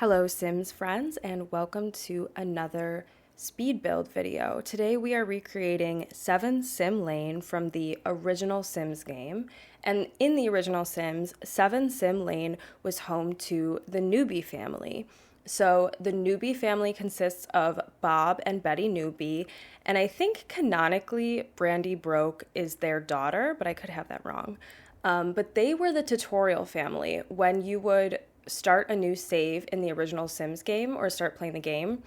Hello Sims friends and welcome to another speed build video. Today we are recreating 7 Sim Lane from the original Sims game. And in the original Sims, 7 Sim Lane was home to the Newbie family. So the Newbie family consists of Bob and Betty Newbie, and I think canonically Brandy Broke is their daughter, but I could have that wrong. But they were the tutorial family. When you would start a new save in the original Sims game or start playing the game,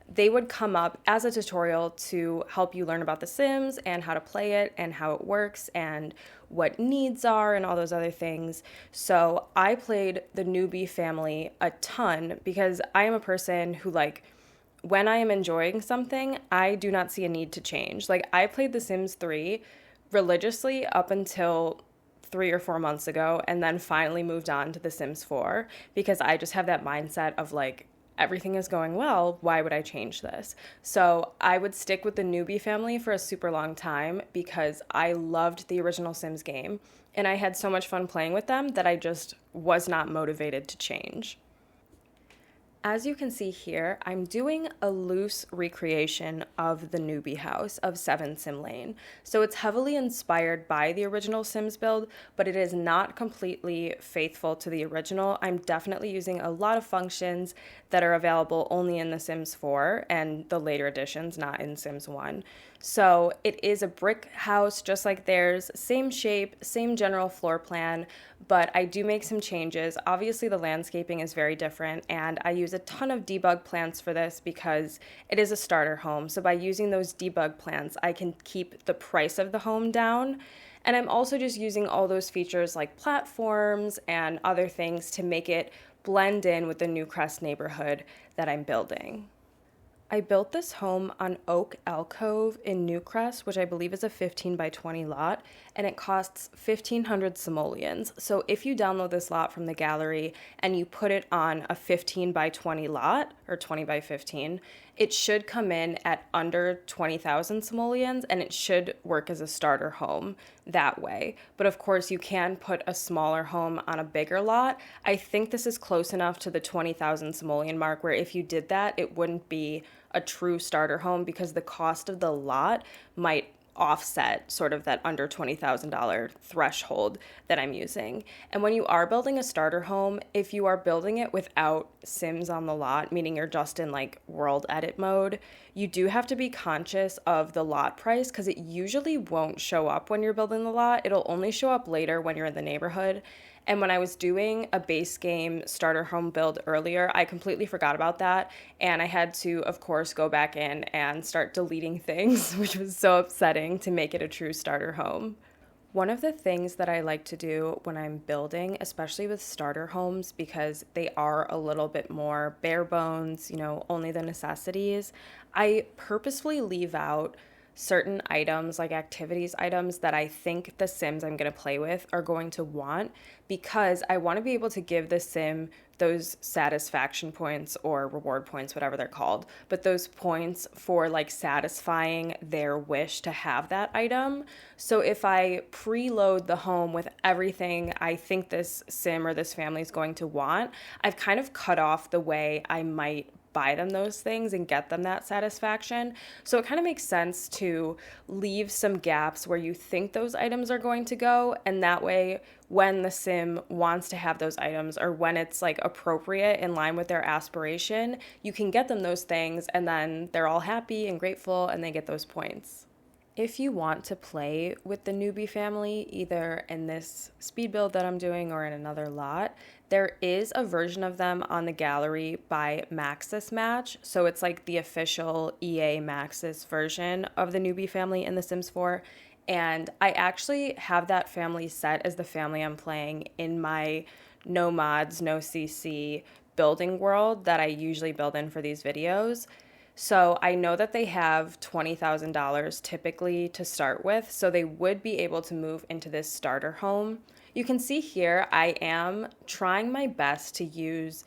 they would come up as a tutorial to help you learn about the Sims and how to play it and how it works and what needs are and all those other things. So I played the Newbie family a ton because I am a person who, like, when I am enjoying something, I do not see a need to change. Like, I played The Sims 3 religiously up until 3 or 4 months ago, and then finally moved on to The Sims 4 because I just have that mindset of, like, everything is going well, why would I change this? So I would stick with the Newbie family for a super long time because I loved the original Sims game and I had so much fun playing with them that I just was not motivated to change. As you can see here, I'm doing a loose recreation of the Newbie house of 7 Sim Lane. So it's heavily inspired by the original Sims build, but it is not completely faithful to the original. I'm definitely using a lot of functions that are available only in The Sims 4 and the later editions, not in Sims 1. So it is a brick house just like theirs, same shape, same general floor plan, but I do make some changes. Obviously the landscaping is very different and I use a ton of debug plants for this because it is a starter home. So by using those debug plants, I can keep the price of the home down. And I'm also just using all those features like platforms and other things to make it blend in with the New Crest neighborhood that I'm building. I built this home on Oak Alcove in Newcrest, which I believe is a 15 by 20 lot, and it costs 1,500 simoleons. So if you download this lot from the gallery and you put it on a 15 by 20 lot, or 20 by 15, it should come in at under 20,000 simoleons, and it should work as a starter home that way. But of course, you can put a smaller home on a bigger lot. I think this is close enough to the 20,000 simoleon mark where if you did that, it wouldn't be a true starter home because the cost of the lot might offset sort of that under $20,000 threshold that I'm using. And when you are building a starter home, if you are building it without Sims on the lot, meaning you're just in like world edit mode, you do have to be conscious of the lot price because it usually won't show up when you're building the lot. It'll only show up later when you're in the neighborhood. And when I was doing a base game starter home build earlier, I completely forgot about that. And I had to, of course, go back in and start deleting things, which was so upsetting to make it a true starter home. One of the things that I like to do when I'm building, especially with starter homes, because they are a little bit more bare bones, only the necessities, I purposefully leave out certain items, like activities items that I think the Sims I'm going to play with are going to want because I want to be able to give the Sim those satisfaction points or reward points, whatever they're called, but those points for like satisfying their wish to have that item. So if I preload the home with everything I think this Sim or this family is going to want, I've kind of cut off the way I might buy them those things and get them that satisfaction. So it kind of makes sense to leave some gaps where you think those items are going to go, and that way when the Sim wants to have those items or when it's like appropriate in line with their aspiration, you can get them those things and then they're all happy and grateful and they get those points. If you want to play with the Newbie family, either in this speed build that I'm doing or in another lot, there is a version of them on the gallery by Maxis Match. So it's like the official EA Maxis version of the Newbie family in The Sims 4. And I actually have that family set as the family I'm playing in my no mods, no CC building world that I usually build in for these videos. So I know that they have $20,000 typically to start with, so they would be able to move into this starter home. You can see here I am trying my best to use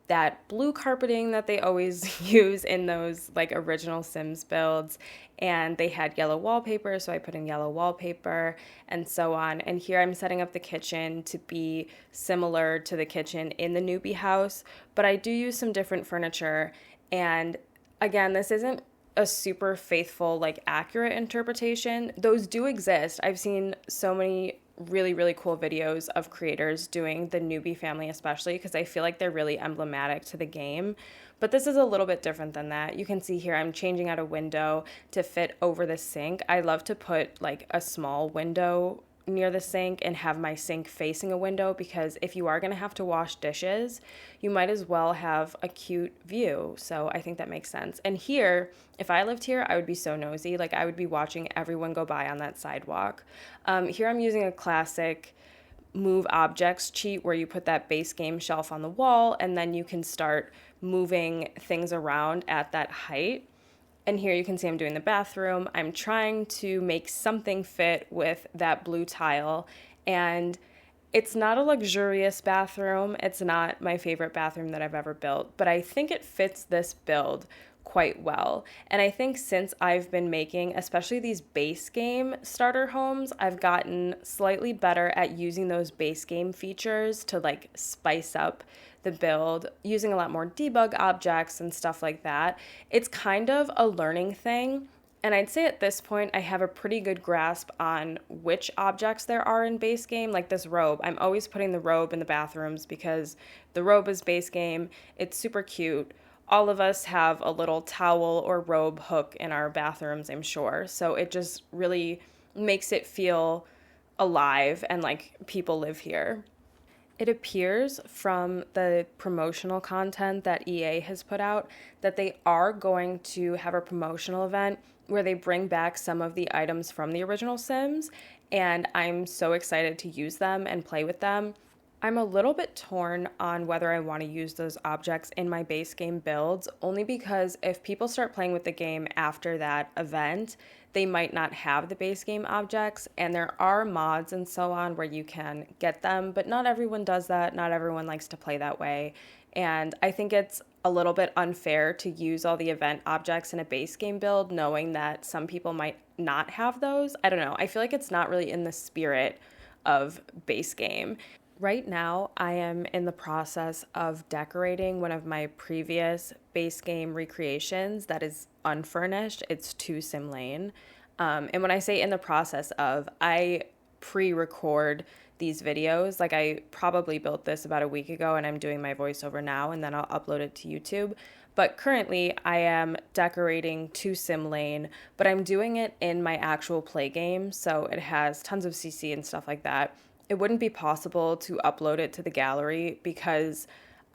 that blue carpeting that they always use in those like original Sims builds. And they had yellow wallpaper, so I put in yellow wallpaper and so on. And here I'm setting up the kitchen to be similar to the kitchen in the Newbie house, but I do use some different furniture. And again, this isn't a super faithful, like accurate interpretation. Those do exist. I've seen so many really, really cool videos of creators doing the Newbie family, especially because I feel like they're really emblematic to the game. But this is a little bit different than that. You can see here I'm changing out a window to fit over the sink. I love to put like a small window near the sink and have my sink facing a window, because if you are going to have to wash dishes, you might as well have a cute view. So I think that makes sense. And here, if I lived here, I would be so nosy. Like I would be watching everyone go by on that sidewalk. Here I'm using a classic move objects cheat where you put that base game shelf on the wall and then you can start moving things around at that height. And here you can see I'm doing the bathroom. I'm trying to make something fit with that blue tile. And it's not a luxurious bathroom. It's not my favorite bathroom that I've ever built, but I think it fits this build quite well. And I think since I've been making, especially these base game starter homes, I've gotten slightly better at using those base game features to like spice up the build, using a lot more debug objects and stuff like that. It's kind of a learning thing. And I'd say at this point, I have a pretty good grasp on which objects there are in base game, like this robe. I'm always putting the robe in the bathrooms because the robe is base game. It's super cute. All of us have a little towel or robe hook in our bathrooms, I'm sure. So it just really makes it feel alive and like people live here. It appears from the promotional content that EA has put out that they are going to have a promotional event where they bring back some of the items from the original Sims, and I'm so excited to use them and play with them. I'm a little bit torn on whether I want to use those objects in my base game builds, only because if people start playing with the game after that event, they might not have the base game objects, and there are mods and so on where you can get them, but not everyone does that. Not everyone likes to play that way, and I think it's a little bit unfair to use all the event objects in a base game build knowing that some people might not have those. I don't know. I feel like it's not really in the spirit of base game. Right now, I am in the process of decorating one of my previous base game recreations that is unfurnished. It's 2 Sim Lane. And when I say in the process of, I pre-record these videos. Like I probably built this about a week ago and I'm doing my voiceover now and then I'll upload it to YouTube. But currently I am decorating 2 Sim Lane, but I'm doing it in my actual play game. So it has tons of CC and stuff like that. It wouldn't be possible to upload it to the gallery because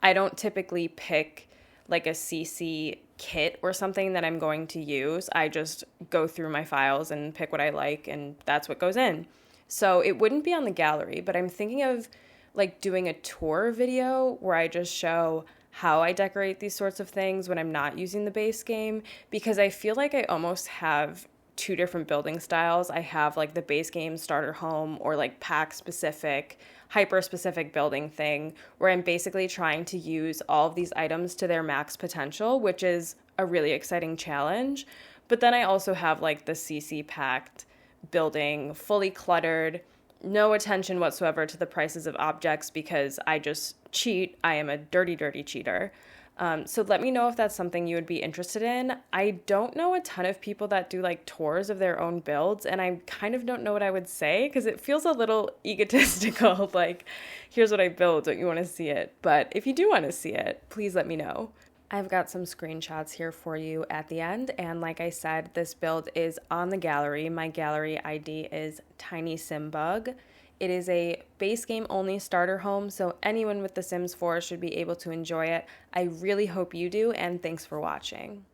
I don't typically pick like a CC kit or something that I'm going to use. I just go through my files and pick what I like and that's what goes in. So it wouldn't be on the gallery, but I'm thinking of like doing a tour video where I just show how I decorate these sorts of things when I'm not using the base game, because I feel like I almost have 2 different building styles. I have like the base game starter home or like pack specific, hyper specific building thing where I'm basically trying to use all of these items to their max potential, which is a really exciting challenge. But then I also have like the CC packed building, fully cluttered, no attention whatsoever to the prices of objects because I just cheat. I am a dirty, dirty cheater. So let me know if that's something you would be interested in. I don't know a ton of people that do like tours of their own builds, and I kind of don't know what I would say because it feels a little egotistical, like, here's what I built, don't you want to see it? But if you do want to see it, please let me know. I've got some screenshots here for you at the end, and like I said, this build is on the gallery. My gallery ID is tinysimbug. It is a base game only starter home, so anyone with The Sims 4 should be able to enjoy it. I really hope you do, and thanks for watching.